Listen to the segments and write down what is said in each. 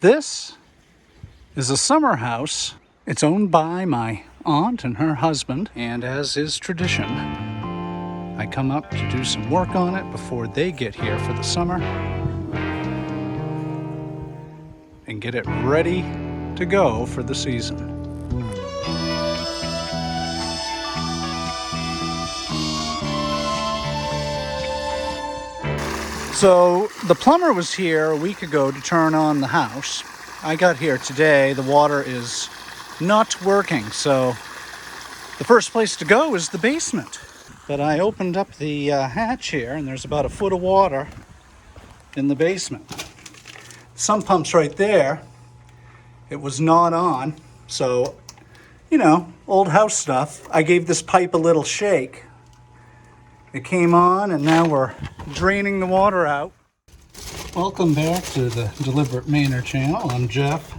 This is a summer house. It's owned by my aunt and her husband, and as is tradition, I come up to do some work on it before they get here for the summer and get it ready to go for the season. So the plumber was here a week ago to turn on the house. I got here today, the water is not working, so the first place to go is the basement. But I opened up the hatch here and there's about a foot of water in the basement. Sump pump's right there. It was not on, so, you know, old house stuff. I gave this pipe a little shake. It came on and now we're draining the water out. Welcome back to the Deliberate Mainer channel. I'm Jeff.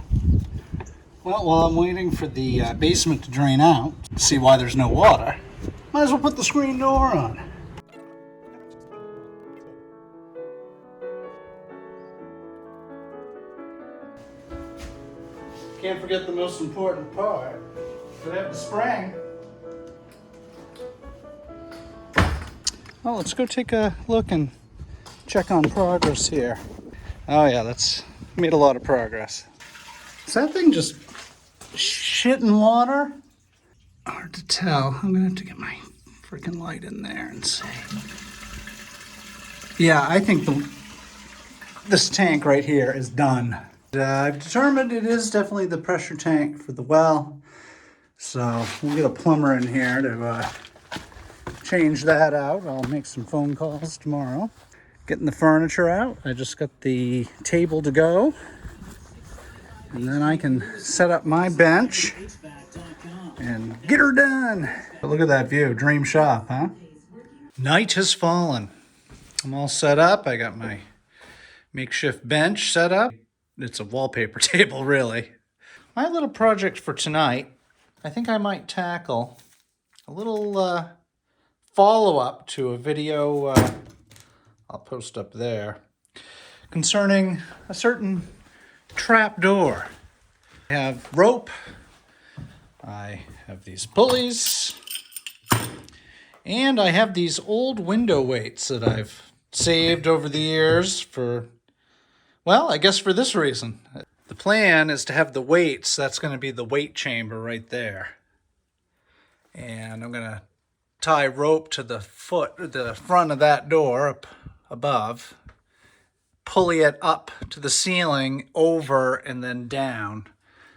Well, while I'm waiting for the basement to drain out, see why there's no water, might as well put the screen door on. Can't forget the most important part. I have the spring. Well, let's go take a look and check on progress here. Oh yeah, that's made a lot of progress. Is that thing just shitting water? Hard to tell. I'm gonna have to get my freaking light in there and see. Yeah, I think this tank right here is done. I've determined it is definitely the pressure tank for the well. So we'll get a plumber in here to change that out. I'll make some phone calls tomorrow. Getting the furniture out. I just got the table to go. And then I can set up my bench and get her done. But look at that view. Dream shop, huh? Night has fallen. I'm all set up. I got my makeshift bench set up. It's a wallpaper table, really. My little project for tonight, I think I might tackle a little follow-up to a video I'll post up there concerning a certain trap door. I have rope, I have these pulleys, and I have these old window weights that I've saved over the years for, well, I guess for this reason. The plan is to have the weights, that's going to be the weight chamber right there. And I'm going to tie rope to the front of that door up above, pulley it up to the ceiling, over and then down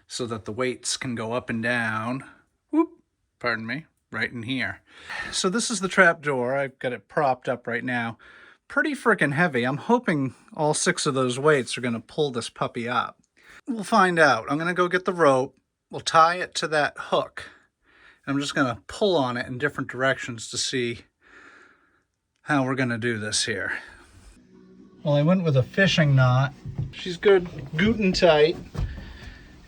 so that the weights can go up and down. Whoop, pardon me, right in here. So this is the trap door. I've got it propped up right now. Pretty freaking heavy. I'm hoping all 6 of those weights are going to pull this puppy up. We'll find out. I'm going to go get the rope. We'll tie it to that hook. I'm just going to pull on it in different directions to see how we're going to do this here. Well, I went with a fishing knot. She's good, goot tight.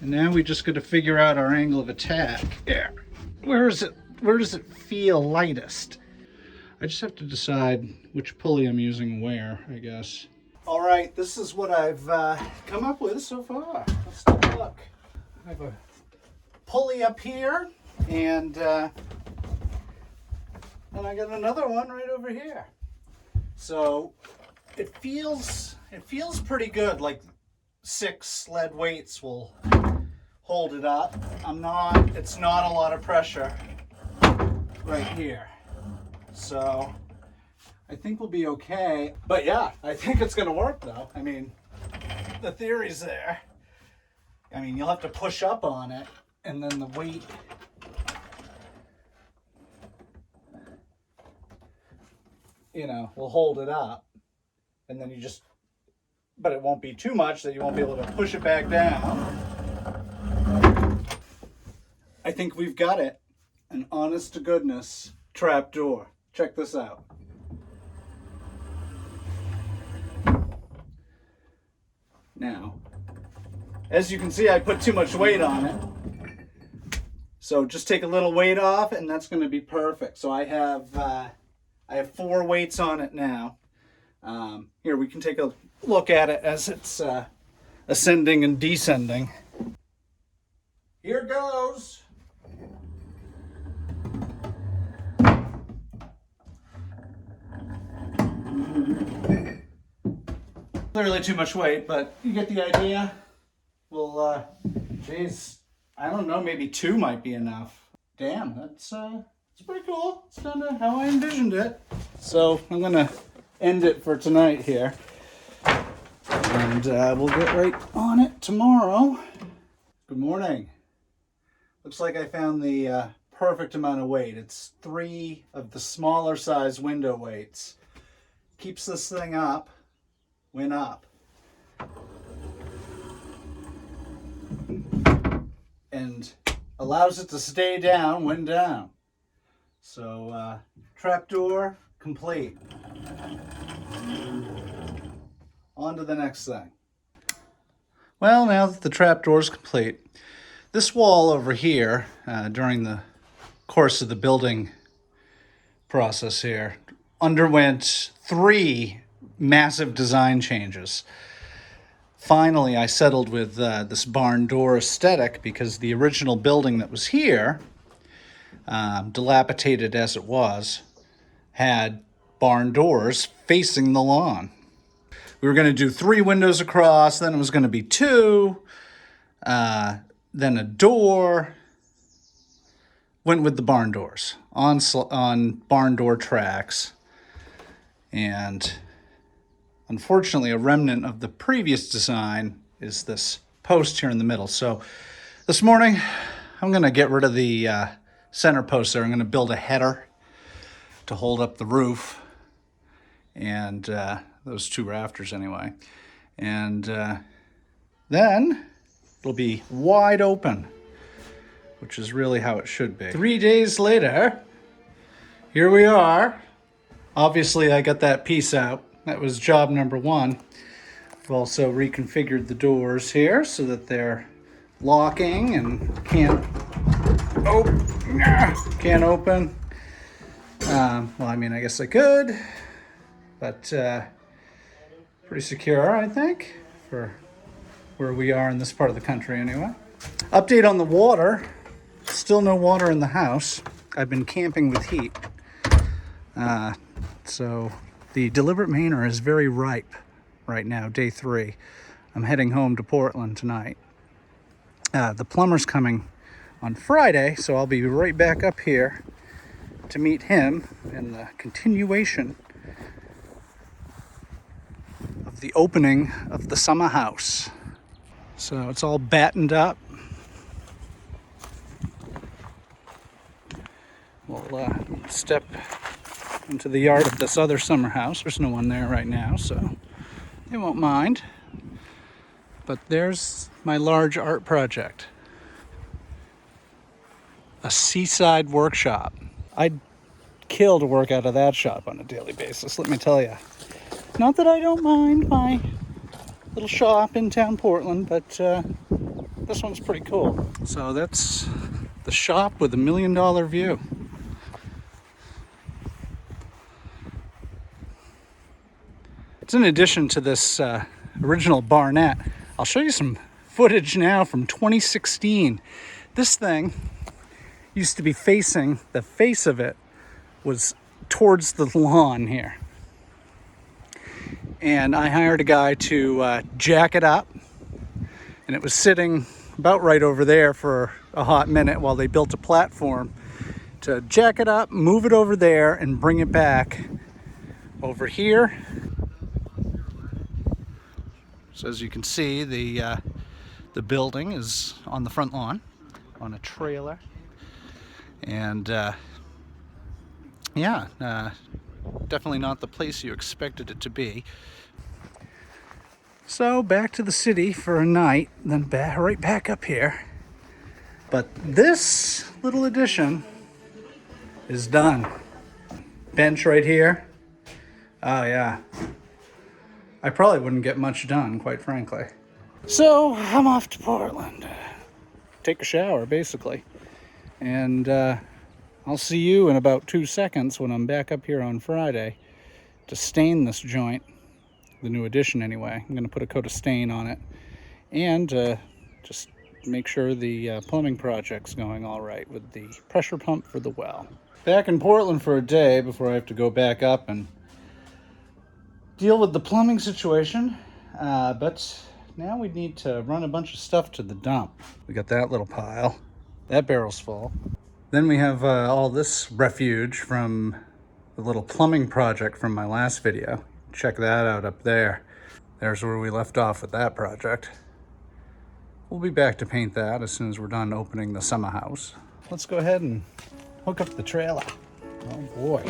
And now we just got to figure out our angle of attack. Yeah. Where does it feel lightest? I just have to decide which pulley I'm using where, I guess. All right, this is what I've come up with so far. Let's take a look. I have a pulley up here. And I got another one right over here. So it feels pretty good. Like 6 lead weights will hold it up. It's not a lot of pressure right here. So I think we'll be okay. But yeah, I think it's gonna work though. I mean, the theory's there. I mean, you'll have to push up on it and then the weight will hold it up, and then but it won't be too much that you won't be able to push it back down. I think we've got it. An honest to goodness trap door. Check this out. Now, as you can see, I put too much weight on it. So just take a little weight off and that's going to be perfect. So I have 4 weights on it now. Here, we can take a look at it as ascending and descending. Here goes. Clearly too much weight, but you get the idea. Well, geez, I don't know, maybe 2 might be enough. Damn, that's pretty cool. It's kind of how I envisioned it. So I'm gonna end it for tonight here, and we'll get right on it tomorrow. Good morning. Looks like I found the perfect amount of weight. It's 3 of the smaller size window weights. Keeps this thing up when up. And allows it to stay down when down. So trapdoor complete. On to the next thing. Well, now that the trapdoor is complete, this wall over here, during the course of the building process here, underwent 3 massive design changes. Finally, I settled with this barn door aesthetic because the original building that was here, dilapidated as it was, had barn doors facing the lawn. We were going to do 3 windows across, then it was going to be 2, then a door. Went with the barn doors on barn door tracks. And unfortunately, a remnant of the previous design is this post here in the middle. So this morning, I'm going to get rid of the center post there. I'm going to build a header to hold up the roof and those 2 rafters anyway. And then it'll be wide open, which is really how it should be. 3 days later, here we are. Obviously, I got that piece out. That was job number 1. I've also reconfigured the doors here so that they're locking and can't open. Well, I mean, I guess I could, but pretty secure, I think, for where we are in this part of the country anyway. Update on the water. Still no water in the house. I've been camping with heat. So the deliberate Mainer is very ripe right now, day 3. I'm heading home to Portland tonight. The plumber's coming on Friday, so I'll be right back up here to meet him in the continuation of the opening of the summer house. So it's all battened up. We'll step into the yard of this other summer house. There's no one there right now, so they won't mind. But there's my large art project. A seaside workshop. I'd kill to work out of that shop on a daily basis, let me tell you. Not that I don't mind my little shop in town Portland, but this one's pretty cool. So that's the shop with $1 million view. It's in addition to this original barnette. I'll show you some footage now from 2016. This thing used to be facing, the face of it was towards the lawn here. And I hired a guy to jack it up, and it was sitting about right over there for a hot minute while they built a platform to jack it up, move it over there, and bring it back over here. So as you can see, the building is on the front lawn, on a trailer, and definitely not the place you expected it to be. So back to the city for a night, then right back up here. But this little addition is done. Bench right here. Oh yeah. I probably wouldn't get much done, quite frankly. So I'm off to Portland. Take a shower, basically. And I'll see you in about 2 seconds when I'm back up here on Friday to stain this joint. The new addition anyway. I'm going to put a coat of stain on it and just make sure the plumbing project's going all right with the pressure pump for the well. Back in Portland for a day before I have to go back up and deal with the plumbing situation, but now we need to run a bunch of stuff to the dump. We got that little pile. That barrel's full. Then we have all this refuge from the little plumbing project from my last video. Check that out up there. There's where we left off with that project. We'll be back to paint that as soon as we're done opening the summer house. Let's go ahead and hook up the trailer. Oh boy.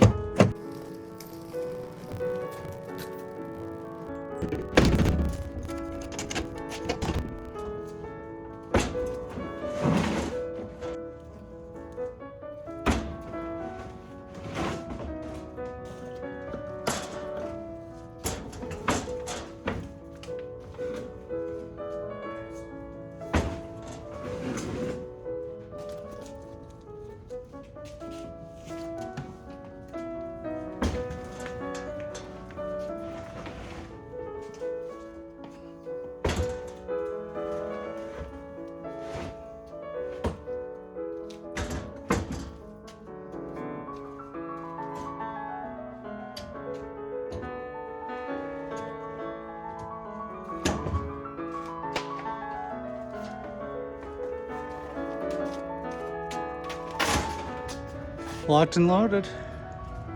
Locked and loaded.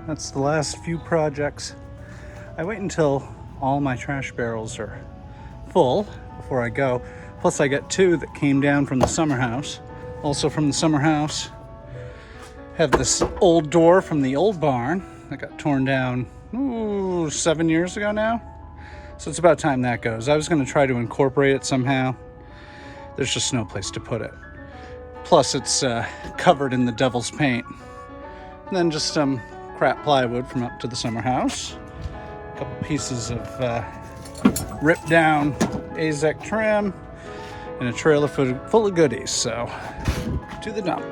That's the last few projects. I wait until all my trash barrels are full before I go. Plus I got 2 that came down from the summer house. Also from the summer house, have this old door from the old barn that got torn down 7 years ago now. So it's about time that goes. I was gonna try to incorporate it somehow. There's just no place to put it. Plus it's covered in the devil's paint. And then just some crap plywood from up to the summer house. A couple pieces of ripped down AZEK trim and a trailer full of goodies. So to the dump.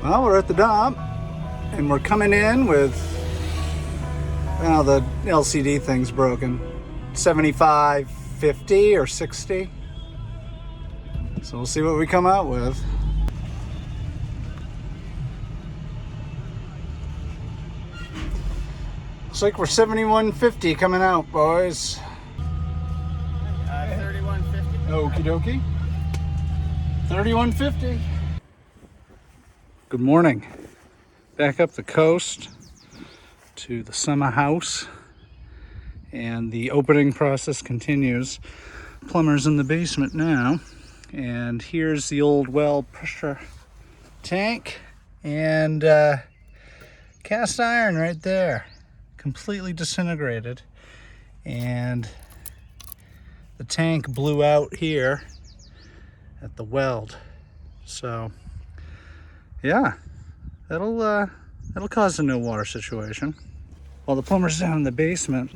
Well, we're at the dump and we're coming in with, well, the LCD thing's broken. 75, 50 or 60. So we'll see what we come out with. Looks like we're 7150 coming out, boys. 3150. Okie dokie. 3150. Good morning. Back up the coast to the summer house, and the opening process continues. Plumber's in the basement now, and here's the old well pressure tank and cast iron right there. Completely disintegrated, and the tank blew out here at the weld. So yeah, that'll cause a no water situation. While the plumber's down in the basement,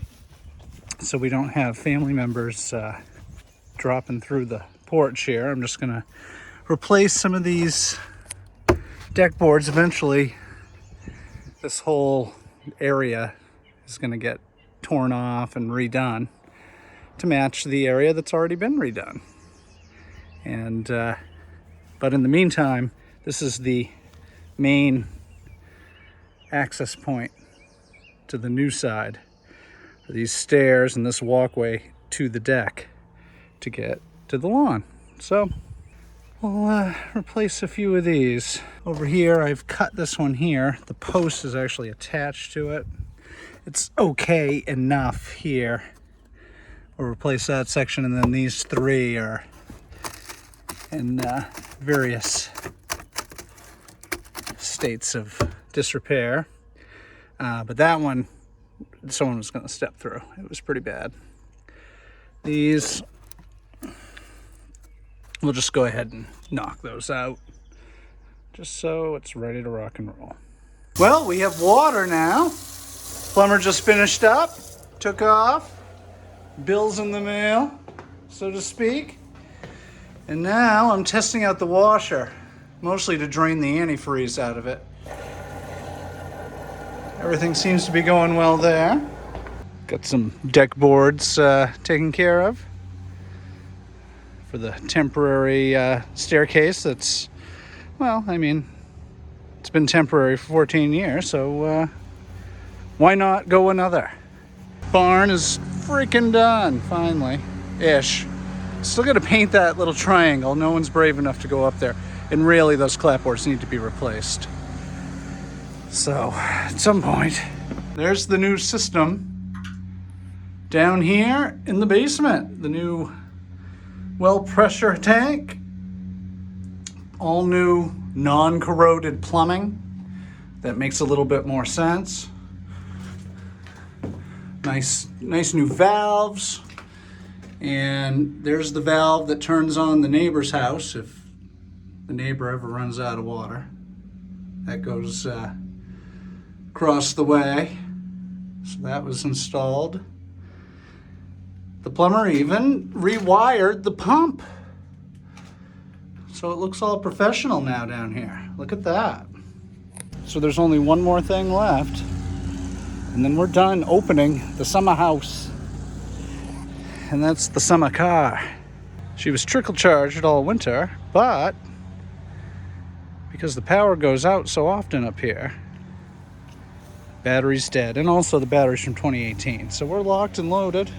so we don't have family members dropping through the porch here, I'm just gonna replace some of these deck boards. Eventually this whole area is going to get torn off and redone to match the area that's already been redone. And but in the meantime, this is the main access point to the new side. These stairs and this walkway to the deck to get to the lawn. So we'll replace a few of these. Over here, I've cut this one here. The post is actually attached to it. It's okay enough here. We'll replace that section, and then these 3 are in various states of disrepair. But that one, someone was going to step through. It was pretty bad. These, we'll just go ahead and knock those out, just so it's ready to rock and roll. Well, we have water now. Plumber just finished up, took off, bills in the mail, so to speak. And now I'm testing out the washer, mostly to drain the antifreeze out of it. Everything seems to be going well there. Got some deck boards taken care of. for the temporary staircase that's, well, I mean, it's been temporary for 14 years, so why not go another? Barn is freaking done, finally, ish. Still got to paint that little triangle. No one's brave enough to go up there. And really, those clapboards need to be replaced. So, at some point, there's the new system down here in the basement. The new well pressure tank. All new non-corroded plumbing. That makes a little bit more sense. Nice new valves. And there's the valve that turns on the neighbor's house if the neighbor ever runs out of water. That goes across the way. So that was installed. The plumber even rewired the pump. So it looks all professional now down here. Look at that. So there's only one more thing left. And then we're done opening the summer house. And that's the summer car. She was trickle charged all winter, but because the power goes out so often up here, battery's dead. And also the battery's from 2018. So we're locked and loaded.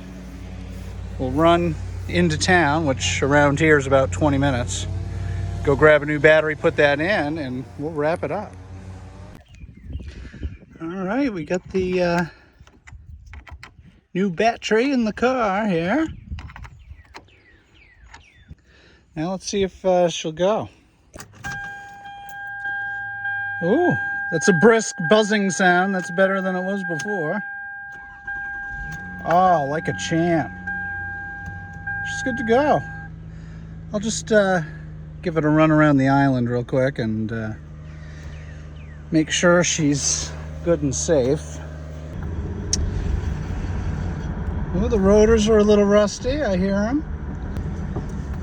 We'll run into town, which around here is about 20 minutes. Go grab a new battery, put that in, and we'll wrap it up. All right, we got the new battery in the car here. Now let's see if she'll go. Ooh, that's a brisk buzzing sound. That's better than it was before. Oh, like a champ. She's good to go. I'll just give it a run around the island real quick and make sure she's good and safe. Oh, the rotors are a little rusty. I hear them.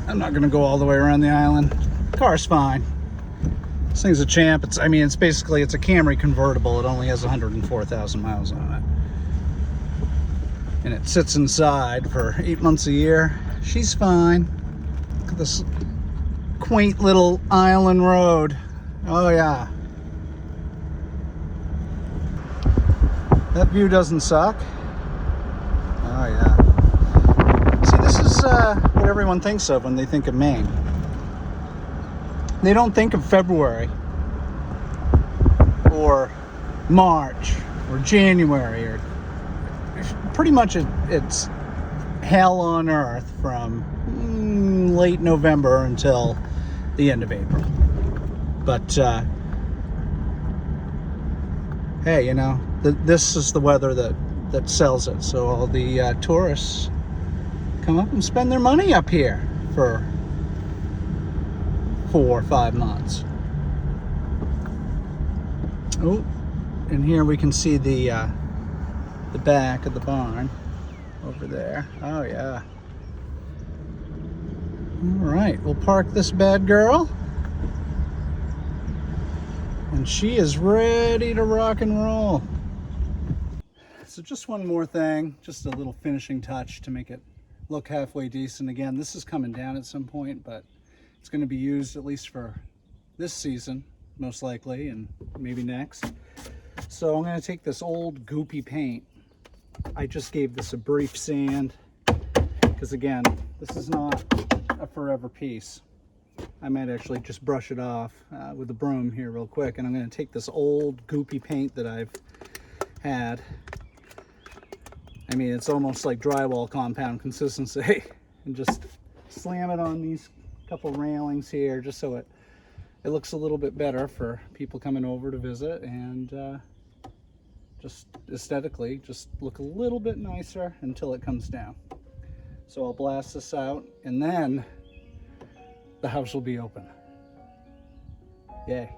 I'm not going to go all the way around the island. Car's fine. This thing's a champ. It's a Camry convertible. It only has 104,000 miles on it. And it sits inside for 8 months a year. She's fine. Look at this quaint little island road. Oh yeah. That view doesn't suck. Oh yeah. See, this is what everyone thinks of when they think of Maine. They don't think of February or March or January, or pretty much it's hell on earth from late November until the end of April. But hey, you know, this is the weather that sells it. So all the tourists come up and spend their money up here for 4 or 5 months. Oh, and here we can see the back of the barn over there. Oh yeah. All right, we'll park this bad girl. And she is ready to rock and roll. So just one more thing, just a little finishing touch to make it look halfway decent. Again, this is coming down at some point, but it's going to be used at least for this season, most likely, and maybe next. So I'm going to take this old goopy paint. I just gave this a brief sand because, again, this is not a forever piece. I might actually just brush it off with a broom here real quick, and I'm going to take this old goopy paint that I've had. I mean, it's almost like drywall compound consistency, and just slam it on these couple railings here just so it looks a little bit better for people coming over to visit, and just aesthetically just look a little bit nicer until it comes down. So I'll blast this out, and then the house will be open. Yay.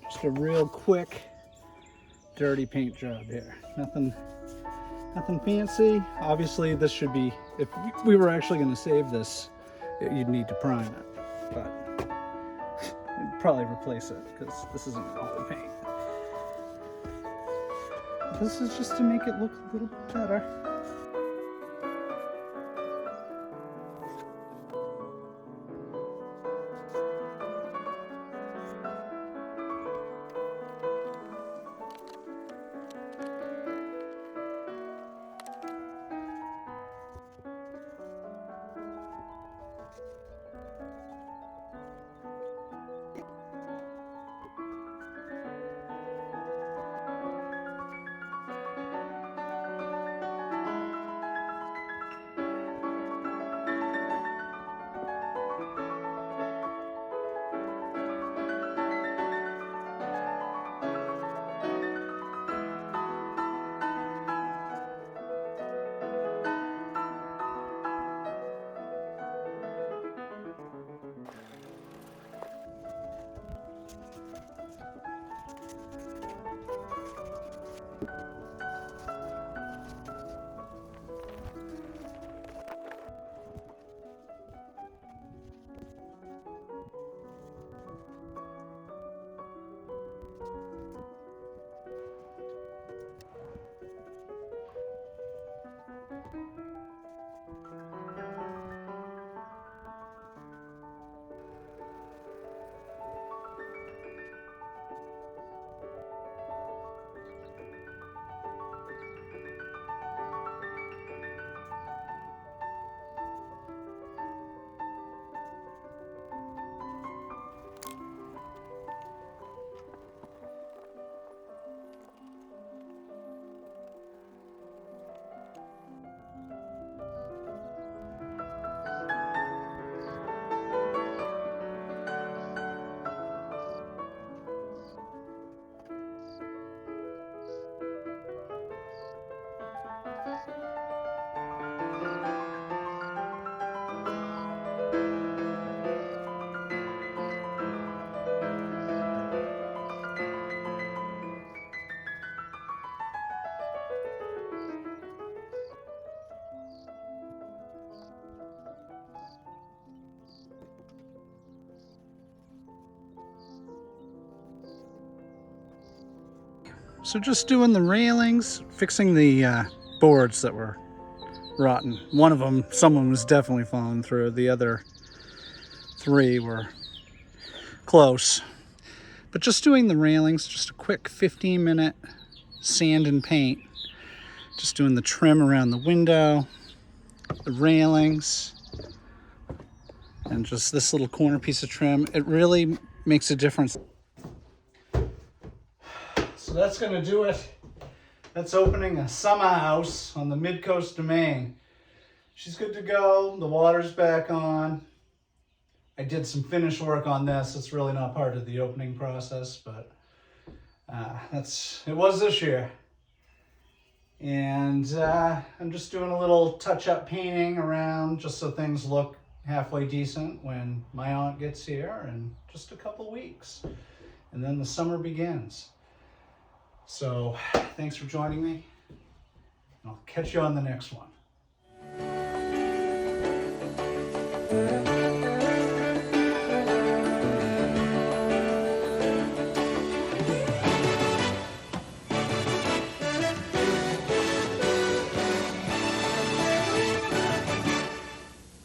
Just a real quick, dirty paint job here. Nothing fancy. Obviously, this should be, if we were actually going to save this, you'd need to prime it. probably replace it because this isn't all the paint. This is just to make it look a little bit better. So just doing the railings, fixing the boards that were rotten. One of them, someone was definitely falling through. The other 3 were close. But just doing the railings, just a quick 15-minute sand and paint. Just doing the trim around the window, the railings, and just this little corner piece of trim. It really makes a difference. So that's going to do it. That's opening a summer house on the mid-coast of Maine. She's good to go. The water's back on. I did some finish work on this. It's really not part of the opening process, but it was this year. And I'm just doing a little touch-up painting around just so things look halfway decent when my aunt gets here in just a couple weeks. And then the summer begins. So thanks for joining me. I'll catch you on the next one.